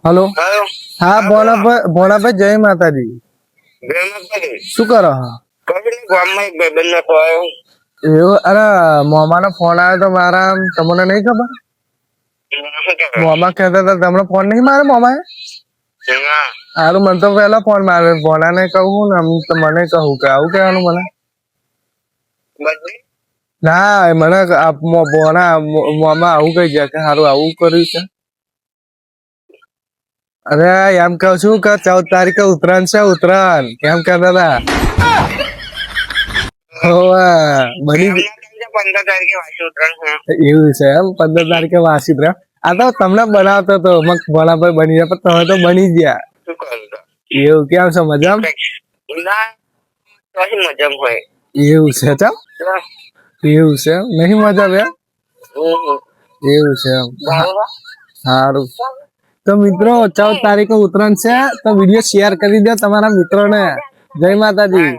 Hello hello. હા ભોળાભાઈ જય માતાજી જય માતાજી. શું કરો કઈ નહીં, ગામમાં એક ભાઈબંધ નતો આવ્યો. એવું અરે મોમાનો ફોન આવ્યો તો મારા તમને નહીં ખબર શું કહેવાય? મોમા કહેતા હતા તમને ફોન નહીં મારે મોમાએ ના. સારું મને તો પહેલા ફોન મારે ભોળાને કહું ને તો મને કહું કે આવું કહેવાનું મને બદલી? ના મને ભોળા મોમા આવું કહી ગયા કે સારું આવું કર્યું છે અરે એમ કહું છું કે 14 તારીખે ઉત્તરાયણ છે ઉત્તરાયણ એમ કહેતા હતા બની એમના કેમ છે 15 તારીખે વાસી ઉતરાણ છે? એવું છે એમ 15 તારીખે વાસી રહ્યા આ તો તમને બનાવતો હતો ભોળાભાઈ બની ગયા પણ તમે તો બની ગયા શું કરું તો? એવું કેમ છે મજામાં ના, કઈ મજામ હોય. એવું છે ચમ એવું છે નહીં મજા બે એવું છે એમ સારું તો મિત્રો 14 તારીખે ઉત્તરાયણ છે તો વિડીયો શેર કરી દો તમારા મિત્રોને જય માતાજી